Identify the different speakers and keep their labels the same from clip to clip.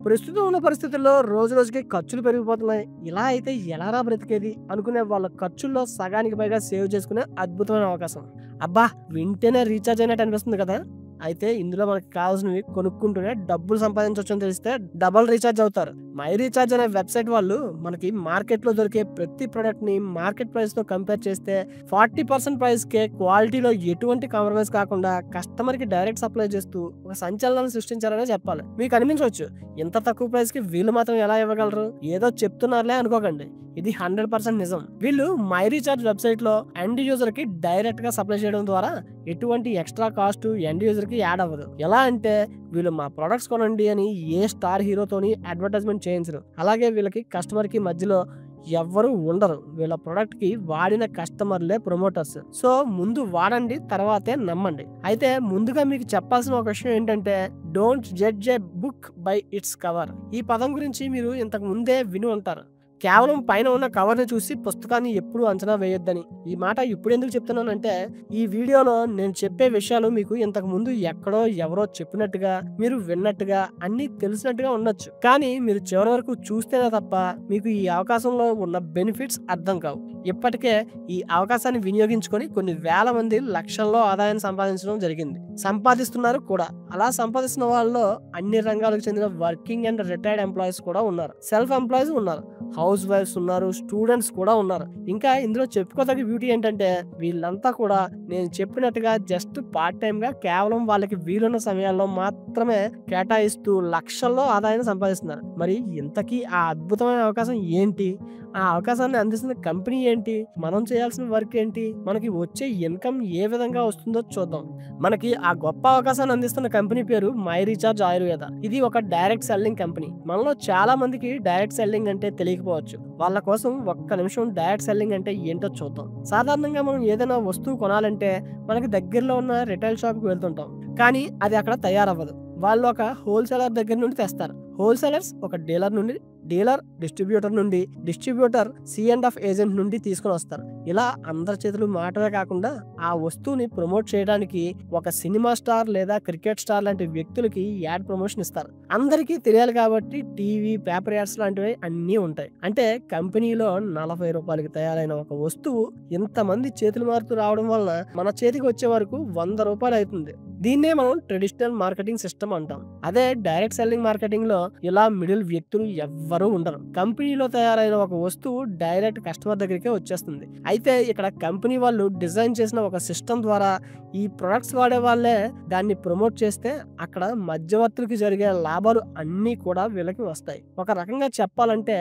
Speaker 1: ప్రస్తుతం ఉన్న పరిస్థితుల్లో రోజు రోజుకి ఖర్చులు పెరిగిపోతున్నాయి. ఇలా అయితే ఎలారా బ్రతికేది అనుకునే వాళ్ళ ఖర్చుల్లో సగానికి పైగా సేవ్ చేసుకునే అద్భుతమైన అవకాశం. అబ్బా! వింటేనే రీచార్జ్ అయినట్టు అనిపిస్తుంది కదా! అయితే ఇందులో మనకు కావాల్సినవి కొనుక్కుంటూనే డబ్బులు సంపాదించొచ్చని తెలిస్తే డబుల్ రీచార్జ్ అవుతారు. మై రీచార్జ్ అనే వెబ్‌సైట్ వాళ్ళు మనకి మార్కెట్‌లో దొరికే ప్రతి ప్రొడక్ట్‌ని మార్కెట్ ప్రైస్‌తో కంపేర్ చేస్తే 40% ప్రైస్‌కే క్వాలిటీలో ఎటువంటి కాంప్రమైజ్ కాకుండా కస్టమర్‌కి డైరెక్ట్ సప్లై చేస్తూ ఒక సంచలనాన్ని సృష్టించారనే చెప్పాలి. మీకు అనిపించవచ్చు, ఇంత తక్కువ ప్రైస్‌కి వీళ్ళు మాత్రం ఎలా ఇవ్వగలరు? ఏదో చెప్తున్నారులే అనుకోకండి. ఇది 100% నిజం. వీళ్ళు మై రీచార్జ్ వెబ్‌సైట్‌లో ఎండ్ యూజర్‌కి డైరెక్ట్‌గా సప్లై చేయడం ద్వారా ఎటువంటి ఎక్స్‌ట్రా కాస్ట్ ఎండ్ యూజర్‌కి యాడ్ అవ్వదు. ఎలా అంటే వీళ్ళు మా ప్రొడక్ట్స్ కొనండి అని ఏ స్టార్ హీరోతోని అడ్వర్టైజ్‌మెంట్ చేయించరు. అలాగే వీళ్ళకి కస్టమర్‌కి మధ్యలో ఎవ్వరు ఉండరు. వీళ్ళ ప్రొడక్ట్‌కి వాడిన కస్టమర్‌లే ప్రమోటర్స్. సో ముందు వాడండి, తర్వాతే నమ్మండి. అయితే ముందుగా మీకు చెప్పాల్సిన ఒక విషయం ఏంటంటే don't judge a book by its cover. ఈ పదం గురించి మీరు ఇంతకు ముందే విని ఉంటారు. కేవలం పైన ఉన్న కవర్‌ని చూసి పుస్తకాన్ని ఎప్పుడూ అంచనా వేయొద్దని. ఈ మాట ఇప్పుడెందుకు చెప్తున్నానంటే, ఈ వీడియోలో నేను చెప్పే విషయాలు మీకు ఇంతకు ముందు ఎక్కడో ఎవరో చెప్పినట్టుగా, మీరు విన్నట్టుగా, అన్నీ తెలిసినట్టుగా ఉండొచ్చు. కానీ మీరు చివరి వరకు చూస్తేనే తప్ప మీకు ఈ అవకాశంలో ఉన్న బెనిఫిట్స్ అర్థం కావు. ఇప్పటికే ఈ అవకాశాన్ని వినియోగించుకొని కొన్ని వేల మంది లక్షల్లో ఆదాయాన్ని సంపాదించడం జరిగింది. సంపాదిస్తున్నారు కూడా. అలా సంపాదిస్తున్న వాళ్ళలో అన్ని రంగాలకు చెందిన వర్కింగ్ అండ్ రిటైర్డ్ ఎంప్లాయీస్ కూడా ఉన్నారు. సెల్ఫ్ ఎంప్లాయీస్ ఉన్నారు. హౌస్ వైఫ్స్ ఉన్నారు. స్టూడెంట్స్ కూడా ఉన్నారు. ఇంకా ఇందులో చెప్పుకోదగ్గ బ్యూటీ ఏంటంటే వీళ్ళంతా కూడా నేను చెప్పినట్టుగా జస్ట్ పార్ట్ టైమ్‌గా కేవలం వాళ్ళకి వీలున్న సమయాల్లో మాత్రమే కేటాయిస్తూ లక్షల్లో ఆదాయాన్ని సంపాదిస్తున్నారు. మరి ఇంతకీ ఆ అద్భుతమైన అవకాశం ఏంటి? ఆ అవకాశాన్ని అందిస్తున్న కంపెనీ ఏంటి? మనం చేయాల్సిన వర్క్ ఏంటి? మనకి వచ్చే ఇన్‌కమ్ ఏ విధంగా వస్తుందో చూద్దాం. మనకి ఆ గొప్ప అవకాశాన్ని అందిస్తున్న కంపెనీ పేరు మై రీచార్జ్ ఆయుర్వేద. ఇది ఒక డైరెక్ట్ సెల్లింగ్ కంపెనీ. మనలో చాలా మందికి డైరెక్ట్ సెల్లింగ్ అంటే తెలియకపోవచ్చు. వాళ్ళ కోసం ఒక్క నిమిషం డైరెక్ట్ సెల్లింగ్ అంటే ఏంటో చూద్దాం. సాధారణంగా మనం ఏదైనా వస్తువు కొనాలంటే మనకి దగ్గరలో ఉన్న రిటైల్ షాప్‌కి వెళ్తుంటాం. కానీ అది అక్కడ తయారవ్వదు. వాళ్ళు ఒక హోల్‌సేలర్ దగ్గర నుండి తెస్తారు. హోల్‌సేలర్స్ ఒక డీలర్ నుండి, డీలర్ డిస్ట్రిబ్యూటర్ నుండి, డిస్ట్రిబ్యూటర్ సి&ఎఫ్ ఏజెంట్ నుండి తీసుకొని వస్తారు. ఇలా అందరి చేతులు మాటలే కాకుండా ఆ వస్తువుని ప్రమోట్ చేయడానికి ఒక సినిమా స్టార్ లేదా క్రికెట్ స్టార్ లాంటి వ్యక్తులకి యాడ్ ప్రమోషన్ ఇస్తారు. అందరికీ తెలియాలి కాబట్టి టీవీ, పేపర్ యాడ్స్ లాంటివి అన్నీ ఉంటాయి. అంటే కంపెనీలో ₹40కి తయారైన ఒక వస్తువు ఇంతమంది చేతులు మారుతూ రావడం వలన మన చేతికి వచ్చే వరకు ₹100 అవుతుంది. దీన్నే మనం ట్రెడిషనల్ మార్కెటింగ్ సిస్టమ్ అంటాం. అదే డైరెక్ట్ సెల్లింగ్ మార్కెటింగ్ లో ఇలా మిడిల్ వ్యక్తులు ఎవ్వరూ ఉండరు. కంపెనీలో తయారైన ఒక వస్తువు డైరెక్ట్ కస్టమర్ దగ్గరికే వచ్చేస్తుంది. అయితే ఇక్కడ కంపెనీ వాళ్ళు డిజైన్ చేసిన ఒక సిస్టమ్ ద్వారా ఈ ప్రొడక్ట్స్ వాడే వాళ్ళే దాన్ని ప్రమోట్ చేస్తే అక్కడ మధ్యవర్తులకి జరిగే లాభాలు అన్నీ కూడా వీళ్ళకి వస్తాయి. ఒక రకంగా చెప్పాలంటే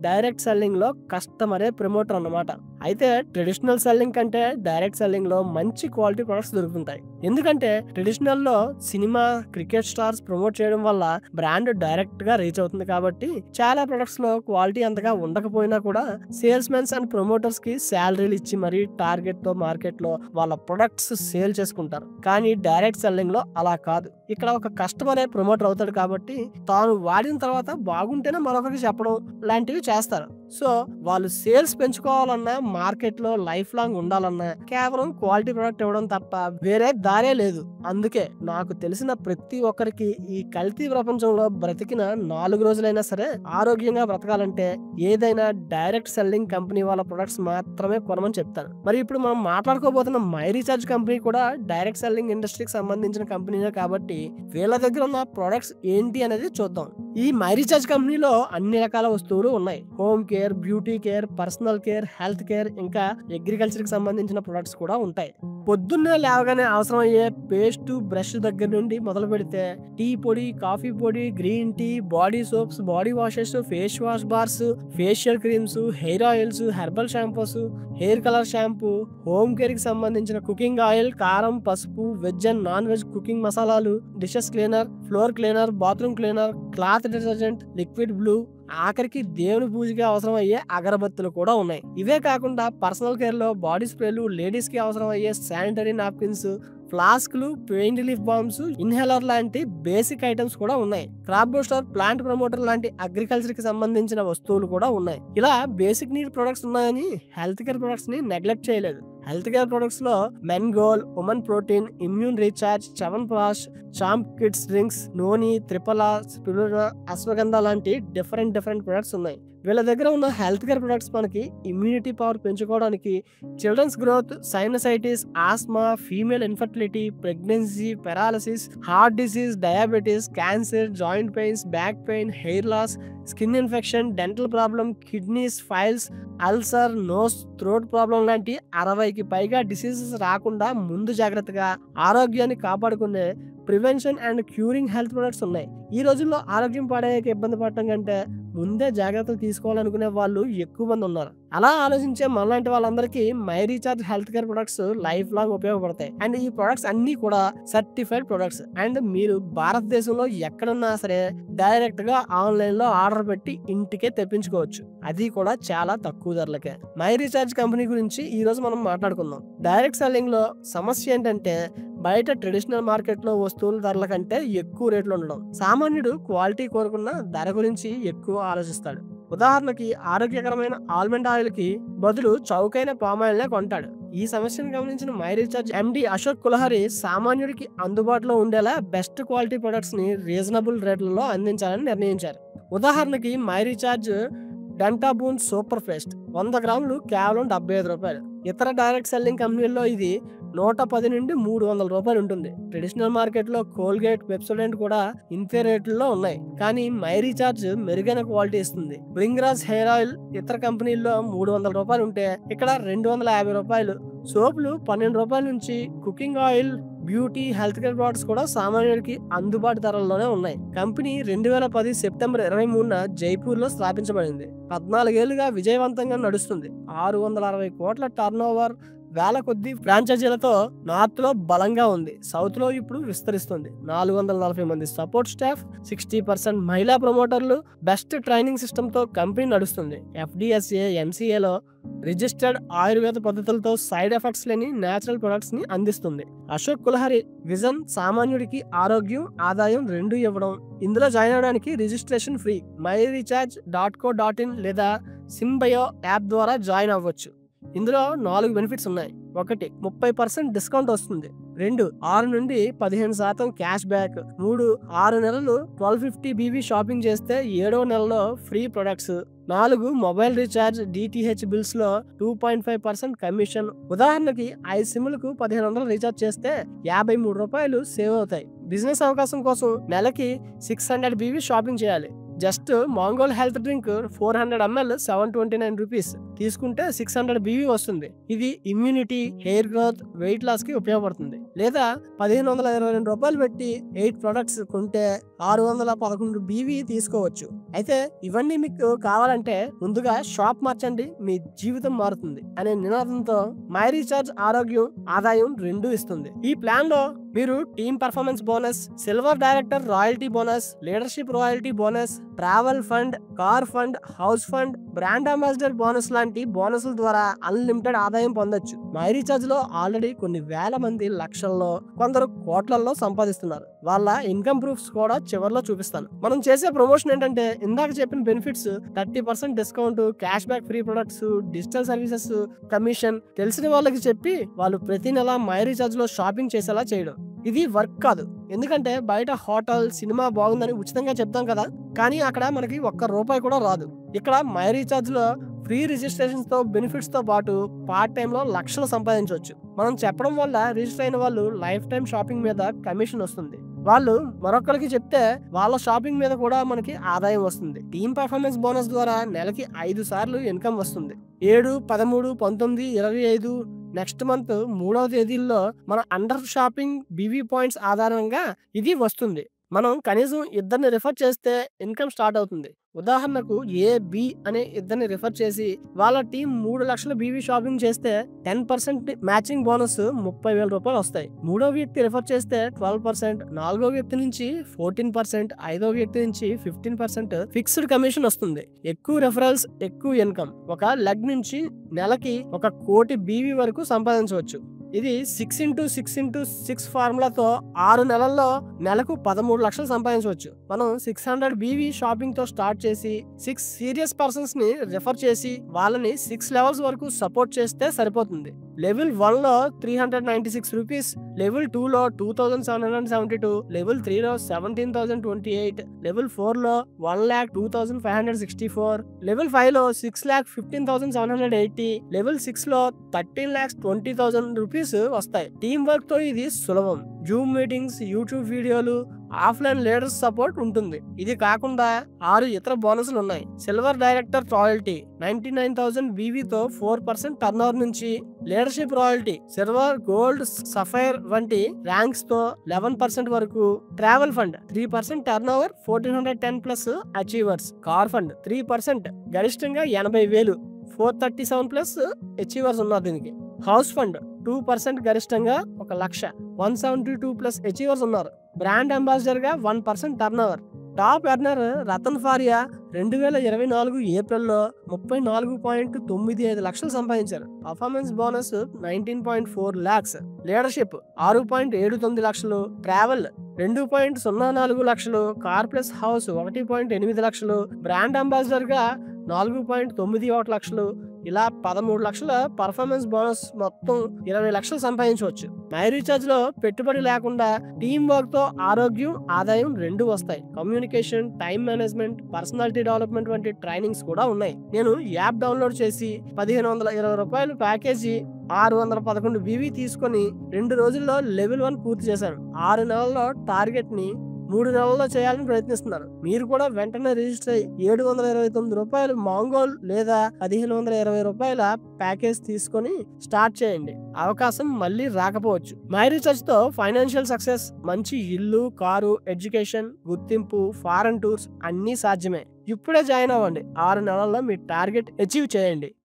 Speaker 1: డైరెక్ట్ సెల్లింగ్ లో కస్టమరే ప్రమోటర్ అన్నమాట. అయితే ట్రెడిషనల్ సెల్లింగ్ కంటే డైరెక్ట్ సెల్లింగ్ లో మంచి క్వాలిటీ ప్రొడక్ట్స్ దొరుకుతుంటాయి. ఎందుకంటే ట్రెడిషనల్ లో సినిమా, క్రికెట్ స్టార్స్ ప్రమోట్ చేయడం వల్ల బ్రాండ్ డైరెక్ట్ గా రీచ్ అవుతుంది కాబట్టి చాలా ప్రొడక్ట్స్ లో క్వాలిటీ అంతగా ఉండకపోయినా కూడా సేల్స్ మెన్స్ అండ్ ప్రమోటర్స్ కి శాలరీలు ఇచ్చి మరీ టార్గెట్ తో మార్కెట్ లో వాళ్ళ ప్రొడక్ట్స్ సేల్ చేసుకుంటారు. కానీ డైరెక్ట్ సెల్లింగ్ లో అలా కాదు. ఇక్కడ ఒక కస్టమరే ప్రమోటర్ అవుతాడు కాబట్టి తాను వాడిన తర్వాత బాగుంటేనే మరొకరికి చెప్పడం లాంటివి చేస్తారు. సో వాళ్ళు సేల్స్ పెంచుకోవాలన్నా, మార్కెట్ లో లైఫ్ లాంగ్ ఉండాలన్నా కేవలం క్వాలిటీ ప్రొడక్ట్ ఇవ్వడం తప్ప వేరే దారే లేదు. అందుకే నాకు తెలిసిన ప్రతి ఒక్కరికి ఈ కల్తీ ప్రపంచంలో బ్రతికిన 4 రోజులైనా సరే ఆరోగ్యంగా బ్రతకాలంటే ఏదైనా డైరెక్ట్ సెల్లింగ్ కంపెనీ వాళ్ళ ప్రొడక్ట్స్ మాత్రమే కొనమని చెప్తాను. మరి ఇప్పుడు మనం మాట్లాడుకోబోతున్న మై రీచార్జ్ కంపెనీ కూడా డైరెక్ట్ సెల్లింగ్ ఇండస్ట్రీకి సంబంధించిన కంపెనీనే కాబట్టి వీళ్ళ దగ్గర ఉన్న ప్రొడక్ట్స్ ఏంటి అనేది చూద్దాం. ఈ మై రీచార్జ్ కంపెనీలో అన్ని రకాల వస్తువులు ఉన్నాయి. Home care, beauty care, personal care, health care, ఇంకా అగ్రికల్చర్ కి సంబంధించిన ప్రొడక్ట్స్ కూడా ఉంటాయి. పొద్దున్నే లేవగానే అవసరమయ్యే పేస్ట్, బ్రష్ దగ్గర నుండి మొదలు పెడితే టీ పొడి, కాఫీ పొడి, green tea, body soaps, body washes, face wash bars, facial creams, hair oils, herbal shampoos, hair colour shampoo, home care కి సంబంధించిన కుకింగ్ ఆయిల్, కారం, పసుపు, veg and non veg cooking మసాలాలు, dishes cleaner, floor cleaner, bathroom cleaner, cloth detergent, liquid blue, ఆఖరికి దేవుని పూజకి అవసరమయ్యే అగరబత్తులు కూడా ఉన్నాయి. ఇవే కాకుండా పర్సనల్ కేర్ లో బాడీ స్ప్రేలు, లేడీస్ కి అవసరమయ్యే శానిటరీ నాప్కిన్స్, ఫ్లాస్క్లు, పెయిన్ రిలీఫ్ బాంబ్స్, ఇన్హేలర్ లాంటి బేసిక్ ఐటమ్స్ కూడా ఉన్నాయి. క్రాప్ బూస్టర్, ప్లాంట్ ప్రమోటర్ లాంటి అగ్రికల్చర్ కి సంబంధించిన వస్తువులు కూడా ఉన్నాయి. ఇలా బేసిక్ నీడ్ ప్రొడక్ట్స్ ఉన్నాయని హెల్త్ కేర్ ప్రొడక్ట్స్ ని నెగ్లెక్ట్ చేయలేదు. హెల్త్ కేర్ ప్రొడక్ట్స్ లో men gold, women protein, immune recharge, chyawanprash, champ kids drinks, noni, triphala, spirulina, ashwagandha లాంటి డిఫరెంట్ ప్రొడక్ట్స్ ఉన్నాయి. వీళ్ళ దగ్గర ఉన్న హెల్త్ కేర్ ప్రొడక్ట్స్ మనకి ఇమ్యూనిటీ పవర్ పెంచుకోవడానికి, children's growth, sinusitis, asthma, female infertility, pregnancy, paralysis, heart disease, diabetes, cancer, joint pains, back pain, hair loss, skin infection, dental problem, kidneys, piles, ulcer, nose, throat problem లాంటి 60కి పైగా diseases రాకుండా ముందు జాగ్రత్తగా ఆరోగ్యాన్ని కాపాడుకునే prevention and curing health products ఉన్నాయి. ఈ రోజుల్లో ఆరోగ్యం పాడయ్యాక ఇబ్బంది పడటం కంటే ముందే జాగ్రత్తలు తీసుకోవాలనుకునే వాళ్ళు ఎక్కువ మంది ఉన్నారు. అలా ఆలోచించే మనలాంటి వాళ్ళందరికీ my recharge health care products life long ఉపయోగపడతాయి. అండ్ ఈ ప్రొడక్ట్స్ అన్ని కూడా సర్టిఫైడ్ ప్రొడక్ట్స్. అండ్ మీరు భారతదేశంలో ఎక్కడున్నా సరే డైరెక్ట్ గా ఆన్లైన్ లో ఆర్డర్ పెట్టి ఇంటికే తెప్పించుకోవచ్చు, అది కూడా చాలా తక్కువ ధరలకే. మై రీఛార్జ్ కంపెనీ గురించి ఈ రోజు మనం మాట్లాడుకుందాం. డైరెక్ట్ సెల్లింగ్ లో సమస్య ఏంటంటే బయట ట్రెడిషనల్ మార్కెట్ లో వస్తువుల ధరల కంటే ఎక్కువ రేట్లు ఉండడం. సామాన్యుడు క్వాలిటీ కోరుకున్న ధర గురించి ఎక్కువ ఆలోచిస్తాడు. ఉదాహరణకి ఆరోగ్యకరమైన ఆల్మండ్ ఆయిల్ కి బదులు చౌకైన పామాయిల్ నే కొంటాడు. ఈ సమస్యను గమనించిన మై రీఛార్జ్ ఎండి అశోక్ కులహరి సామాన్యుడికి అందుబాటులో ఉండేలా బెస్ట్ క్వాలిటీ ప్రొడక్ట్స్ ని రీజనబుల్ రేట్లలో అందించాలని నిర్ణయించారు. ఉదాహరణకి మై రీఛార్జ్ డెంటాబూన్ సూపర్ పేస్ట్ 100 గ్రాములు కేవలం 75 రూపాయలు. ఇతర డైరెక్ట్ సెల్లింగ్ కంపెనీల్లో ఇది 110 నుండి 300 రూపాయలు ఉంటుంది. ట్రెడిషనల్ మార్కెట్ లో కోల్గేట్, పెప్సోడెంట్ కూడా ఇంతే రేట్లలో ఉన్నాయి. కానీ మై రీఛార్జ్ మెరుగైన క్వాలిటీ ఇస్తుంది. బ్రింగ్రాజ్ హెయిర్ ఆయిల్ ఇతర కంపెనీల్లో 300 రూపాయలు ఉంటే ఇక్కడ 250 రూపాయలు. సోపులు 12 రూపాయల నుంచి cooking oil, beauty, health care products కూడా సామాన్యుడికి అందుబాటు ధరల్లోనే ఉన్నాయి. కంపెనీ 2010 సెప్టెంబర్ 23న జైపూర్ లో స్థాపించబడింది. 14 ఏళ్లుగా విజయవంతంగా నడుస్తుంది. 660 కోట్ల టర్న్ ఓవర్, వేల కొద్ది ఫ్రాంచైజీలతో నార్త్ లో బలంగా ఉంది. సౌత్ లో ఇప్పుడు విస్తరిస్తుంది. 440 మంది సపోర్ట్ స్టాఫ్, 60% మహిళా ప్రమోటర్లు, బెస్ట్ ట్రైనింగ్ సిస్టమ్ తో కంపెనీ నడుస్తుంది. FDSA, MCA లో రిజిస్టర్డ్ ఆయుర్వేద పద్ధతులతో సైడ్ ఎఫెక్ట్స్ లేని నేచురల్ ప్రొడక్ట్స్ ని అందిస్తుంది. అశోక్ కులహరి విజన్ సామాన్యుడికి ఆరోగ్యం, ఆదాయం రెండు ఇవ్వడం. ఇందులో జాయిన్ అవడానికి రిజిస్ట్రేషన్ ఫ్రీ. myrecharge.co.in లేదా సింబయో యాప్ ద్వారా జాయిన్ అవ్వచ్చు. ఇందులో 4 బెనిఫిట్స్ ఉన్నాయి. 1, 30% డిస్కౌంట్ వస్తుంది. 2, 6 నుండి 15% క్యాష్ బ్యాక్. 3, 6 నెలలు 1250 BB షాపింగ్ చేస్తే 7వ నెలలో free products. 4, mobile recharge DTH bills లో 2.5% కమిషన్. ఉదాహరణకి 5 సిమ్లకు 1500 రీఛార్జ్ చేస్తే 53 రూపాయలు సేవ్ అవుతాయి. బిజినెస్ అవకాశం కోసం నెలకి 600 BB షాపింగ్ చేయాలి. జస్ట్ మాంగోల్ హెల్త్ డ్రింక్ 400 ml 729 రూపీస్ తీసుకుంటే 600 BB వస్తుంది. ఇది immunity, hair growth, weight loss కి ఉపయోగపడుతుంది. లేదా 1522 రూపాయలు పెట్టి 8 ప్రొడక్ట్స్ కొంటే 611 BB తీసుకోవచ్చు. అయితే ఇవన్నీ మీకు కావాలంటే ముందుగా షాప్ మార్చండి, మీ జీవితం మారుతుంది అనే నినాదంతో మై రీఛార్జ్ ఆరోగ్యం, ఆదాయం రెండు ఇస్తుంది. ఈ ప్లాన్ లో మీరు team performance bonus, silver director royalty bonus, leadership royalty bonus, travel fund, car fund, house fund, brand ambassador bonus లాంటి బోనస్ల ద్వారా అన్లిమిటెడ్ ఆదాయం పొందొచ్చు. మై రీఛార్జ్ లో ఆల్రెడీ కొన్ని వేల మంది లక్షల్లో, కొందరు కోట్లలో సంపాదిస్తున్నారు. వాళ్ళ ఇన్కమ్ ప్రూఫ్స్ కూడా చివర్లో చూపిస్తాను. మనం చేసే ప్రమోషన్ ఏంటంటే ఇందాక చెప్పిన benefits, 30% discount, cash back, free products, digital services, commission తెలిసిన వాళ్ళకి చెప్పి వాళ్ళు ప్రతి నెల మై రీఛార్జ్ లో షాపింగ్ చేసేలా చేయడం. ఇది వర్క్ కాదు. ఎందుకంటే బయట హోటల్, సినిమా బాగుందని ఉచితంగా చెప్తాం కదా, కానీ అక్కడ మనకి ₹1 కూడా రాదు. ఇక్కడ మై రీఛార్జ్ లో ఫ్రీ రిజిస్ట్రేషన్స్ తో బెనిఫిట్స్ తో పాటు పార్ట్ టైం లో లక్షలు సంపాదించవచ్చు. మనం చెప్పడం వల్ల రిజిస్టర్ అయిన వాళ్ళు లైఫ్ టైం షాపింగ్ మీద కమిషన్ వస్తుంది. వాళ్ళు మరొకరికి చెప్తే వాళ్ళ షాపింగ్ మీద కూడా మనకి ఆదాయం వస్తుంది. టీమ్ పర్ఫార్మెన్స్ బోనస్ ద్వారా నెలకి 5 సార్లు ఇన్కమ్ వస్తుంది. 7, 13, 19, 25 నెక్స్ట్ మంత్ 3వ తేదీల్లో మన అండర్ షాపింగ్ BB పాయింట్స్ ఆధారంగా ఇది వస్తుంది. మనం కనీసం ఇద్దరిని రిఫర్ చేస్తే ఇన్కమ్ స్టార్ట్ అవుతుంది. ఉదాహరణకు AB అనే ఇద్దరిని రిఫర్ చేసి వాళ్ళ టీం 3 లక్షల BB షాపింగ్ చేస్తే 10% మ్యాచింగ్ బోనస్ 30,000 రూపాయలు వస్తాయి. 3వ వ్యక్తి రిఫర్ చేస్తే 12%, 4వ వ్యక్తి నుంచి 14%, 5వ వ్యక్తి నుంచి 15% ఫిక్స్డ్ కమిషన్ వస్తుంది. ఎక్కువ రెఫరల్స్, ఎక్కువ ఇన్కమ్. ఒక లెగ్ నుంచి నెలకి 1 కోటి BB వరకు సంపాదించవచ్చు. ఇది 6x6x6 ఫార్ములాతో 6 నెలల్లో నెలకు 13 లక్షలు సంపాదించవచ్చు. మనం 600 BB షాపింగ్ తో స్టార్ట్ చేసి 6 సీరియస్ పర్సన్స్ ని రిఫర్ చేసి వాళ్ళని 6 లెవెల్స్ వరకు సపోర్ట్ చేస్తే సరిపోతుంది. లెవెల్ 1 లో 396 రూపీస్, లెవెల్ 2 లో 2772, లెవెల్ 3 లో 17028, లెవెల్ 4 లో 1,02,564, లెవెల్ 5 లో 6,15,780, లెవెల్ 6 లో 13,20,000 రూపీస్ వస్తాయి. టీం వర్క్ తో ఇది సులభం. జూమ్ మీటింగ్స్, యూట్యూబ్ వీడియోలు, ఆఫ్లైన్ లీడర్స్ సపోర్ట్ ఉంటుంది. ఇది కాకుండా 6 ఇతర బోనస్లు ఉన్నాయి. సిల్వర్ డైరెక్టర్ రాయల్టీ 99,000 BV-తో 4% టర్నోవర్ నుంచి, leadership royalty silver, gold, sapphire వంటి ర్యాంక్స్ తో 11% వరకు, travel fund 3% turnover 1410 plus achievers, car fund 3% గరిష్టంగా 80,000 437 ప్లస్ అచీవర్స్ ఉన్నారు దీనికి, హౌస్ ఫండ్ 2% గరిష్టంగా 1,00,000 172 ప్లస్ అచీవర్స్ ఉన్నారు, బ్రాండ్ అంబాసిడర్ గా 1% turnover. Top earner Ratan Faria 2024 ఏప్రిల్లో 34.95 లక్షలు సంపాదించారు. పర్ఫార్మెన్స్ బోనస్ 19.4 lakhs, లీడర్షిప్ 6.79 లక్షలు, ట్రావెల్ 2.04 లక్షలు, కార్ ప్లస్ హౌస్ 1.8 లక్షలు, బ్రాండ్ అంబాసిడర్ గా 4.91 లక్షలు. ఇలా 13 లక్షల పర్ఫార్మెన్స్ బోనస్ మొత్తం 20 లక్షలు సంపాదించవచ్చు. మై రీఛార్జ్ లో పెట్టుబడి లేకుండా టీం వర్క్ తో ఆరోగ్యం, ఆదాయం 2 వస్తాయి. Communication, time management, personality development వంటి ట్రైనింగ్స్ కూడా ఉన్నాయి. నేను యాప్ డౌన్లోడ్ చేసి 1,520 రూపాయలు ప్యాకేజీ 611 BV తీసుకొని 2 రోజుల్లో లెవెల్ 1 పూర్తి చేశాను. 6 నెలల్లో టార్గెట్ ని 3 నెలల్లో చేయాలని ప్రయత్నిస్తున్నారు. మీరు కూడా వెంటనే రిజిస్టర్ అయ్యి 729 రూపాయలు మాంగోల్ లేదా 1,520 రూపాయల ప్యాకేజ్ తీసుకొని స్టార్ట్ చేయండి. అవకాశం మళ్ళీ రాకపోవచ్చు. మై రీఛార్జ్ తో ఫైనాన్షియల్ సక్సెస్, మంచి ఇల్లు, కారు, ఎడ్యుకేషన్, గుర్తింపు, ఫారెన్ టూర్స్ అన్నీ సాధ్యమే. ఇప్పుడే జాయిన్ అవ్వండి. 6 నెలల్లో మీ టార్గెట్ అచీవ్ చేయండి.